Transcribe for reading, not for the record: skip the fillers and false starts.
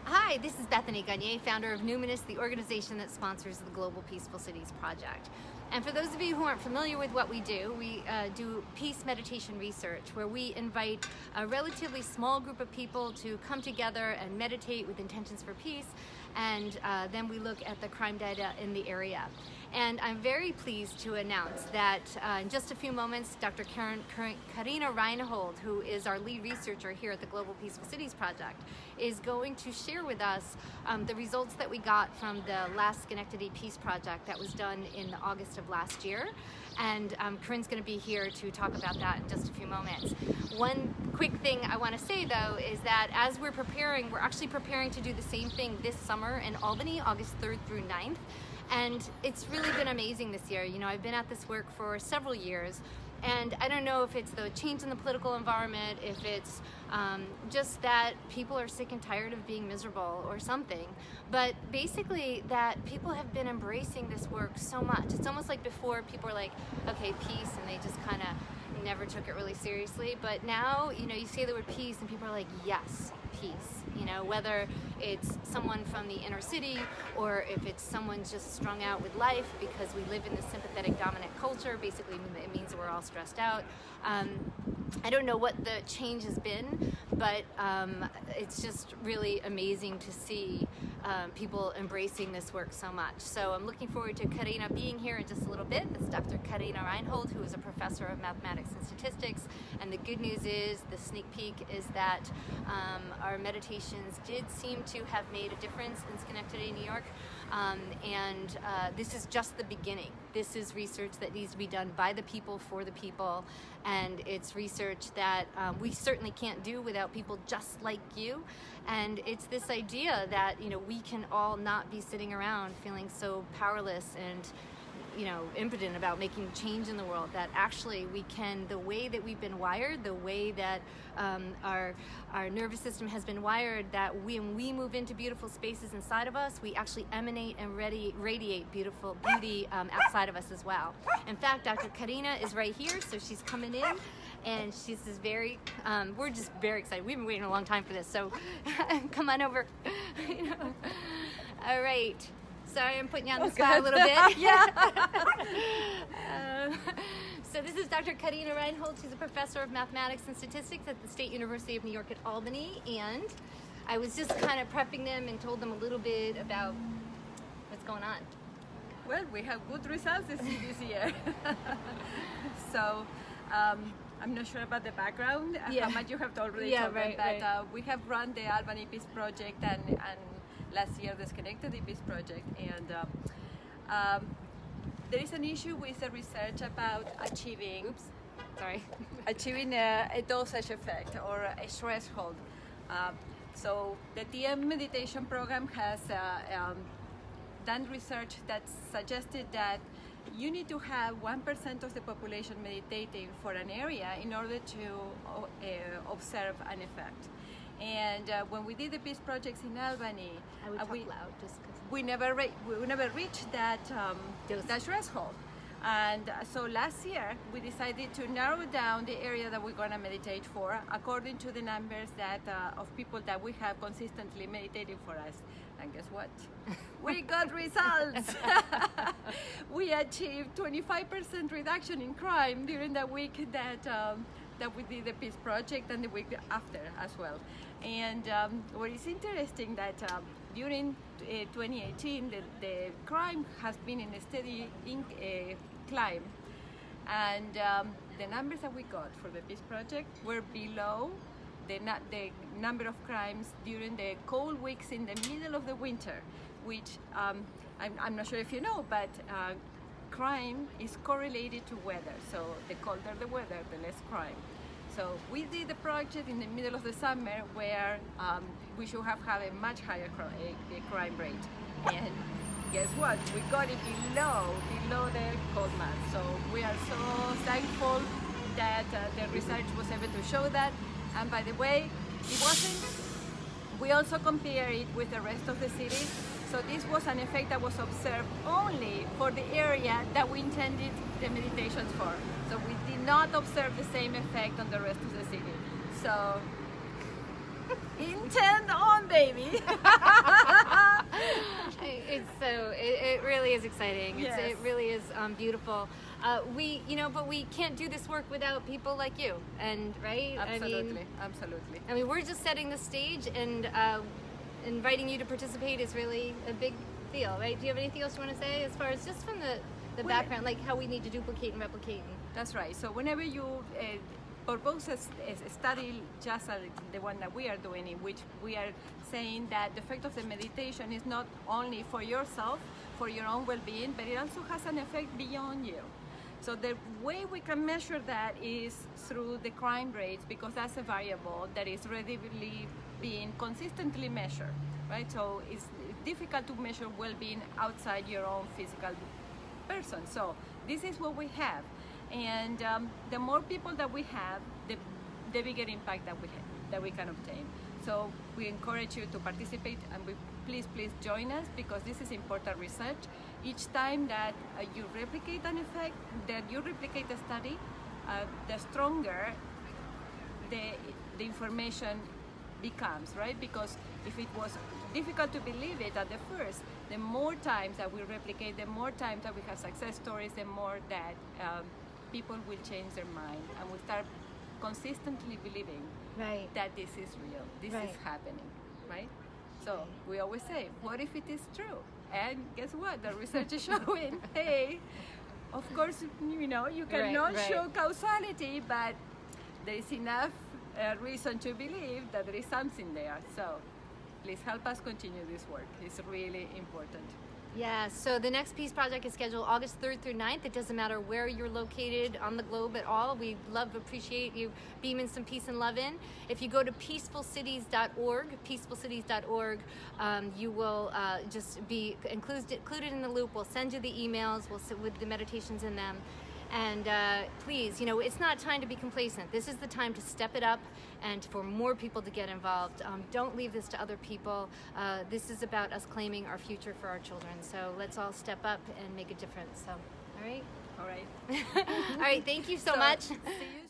Hi, this is Bethany Gagne, founder of Numinous, the organization that sponsors the Global Peaceful Cities Project. And for those of you who aren't familiar with what we do peace meditation research, where we invite a relatively small group of people to come together and meditate with intentions for peace, and then we look at the crime data in the area. And I'm very pleased to announce that in just a few moments, Dr. Karina Reinhold, who is our lead researcher here at the Global Peaceful Cities Project, is going to share with us the results that we got from the last Schenectady Peace Project that was done in August of last year. And Corinne's going to be here to talk about that in just a few moments. One quick thing I want to say, though, is that as we're actually preparing to do the same thing this summer in Albany, August 3rd through 9th. And it's really been amazing this year. You know, I've been at this work for several years, and I don't know if it's the change in the political environment, if it's just that people are sick and tired of being miserable or something, but basically that people have been embracing this work so much. It's almost like before people were like, okay, peace, and they just kind of never took it really seriously. But now, you know, you say the word peace and people are like, yes, peace. You know, whether it's someone from the inner city or if it's someone just strung out with life because we live in this sympathetic dominant culture. Basically it means that we're all stressed out. I don't know what the change has been, but it's just really amazing to see people embracing this work so much. So I'm looking forward to Karina being here in just a little bit. That's Dr. Karina Reinhold, who is a professor of mathematics and statistics. And the good news is, the sneak peek is that our meditations did seem to have made a difference in Schenectady, New York. And this is just the beginning. This is research that needs to be done by the people, for the people, and it's research that we certainly can't do without people just like you. And it's this idea that, you know, we can all not be sitting around feeling so powerless and, you know, impotent about making change in the world, that actually we can, the way that we've been wired, the way that our nervous system has been wired, that when we move into beautiful spaces inside of us, we actually emanate and radiate beautiful beauty outside of us as well. In fact, Dr. Karina is right here, so she's coming in. And she's just we're just very excited. We've been waiting a long time for this, so come on over. You know. All right. Sorry, I'm putting you on the spot a little bit. Yeah. So this is Dr. Karina Reinhold. She's a professor of mathematics and statistics at the State University of New York at Albany. And I was just kind of prepping them and told them a little bit about what's going on. Well, we have good results this year. So, I'm not sure about the background, how much you have already told them, but we have run the Albany Peace Project and last year the Schenectady Peace Project, and there is an issue with the research about achieving a dosage effect or a threshold. So the TM meditation program has done research that suggested that you need to have 1% of the population meditating for an area in order to observe an effect. And when we did the peace projects in Albany, I would talk loud just because we never reached that threshold. And so last year we decided to narrow down the area that we're going to meditate for according to the numbers that of people that we have consistently meditating for us. And guess what? We got results. We achieved 25% reduction in crime during the week that we did the peace project, and the week after as well. And what is interesting that during 2018 the crime has been in a steady climb, and the numbers that we got for the peace project were below the number of crimes during the cold weeks in the middle of the winter, which I'm not sure if you know, but crime is correlated to weather. So the colder the weather, the less crime. So we did the project in the middle of the summer, where we should have had a much higher crime rate. And guess what? We got it below the cold months. So we are so thankful that the research was able to show that. And by the way, it wasn't We also compare it with the rest of the city. So this was an effect that was observed only for the area that we intended the meditations for. So we did not observe the same effect on the rest of the city. So intend on, baby. It really is exciting. Yes. It really is beautiful. But we can't do this work without people like you, and right? Absolutely. I mean, we're just setting the stage, and inviting you to participate is really a big deal, right? Do you have anything else you want to say as far as just from the background, like how we need to duplicate and replicate? That's right. So whenever you propose a study just like the one that we are doing, in which we are saying that the effect of the meditation is not only for yourself, for your own well-being, but it also has an effect beyond you. So the way we can measure that is through the crime rates, because that's a variable that is readily being consistently measured, right? So it's difficult to measure well-being outside your own physical person. So this is what we have. And the more people that we have, the bigger impact that we can obtain. So we encourage you to participate, and please join us, because this is important research. Each time that you replicate an effect, that you replicate a study, the stronger the information becomes, right? Because if it was difficult to believe it at the first, the more times that we replicate, the more times that we have success stories, the more that people will change their mind, and we start consistently believing that this is real, this is happening, right? So we always say, what if it is true? And guess what? The research is showing, hey, of course, you cannot show causality, but there is enough reason to believe that there is something there. So please help us continue this work. It's really important. Yeah, so the next Peace Project is scheduled August 3rd through 9th. It doesn't matter where you're located on the globe at all. We appreciate you beaming some peace and love in. If you go to peacefulcities.org, you will just be included in the loop. We'll send you the emails, we'll sit with the meditations in them. And please, it's not time to be complacent. This is the time to step it up and for more people to get involved. Don't leave this to other people. This is about us claiming our future for our children. So let's all step up and make a difference. So, all right? All right. All right, thank you so much. See you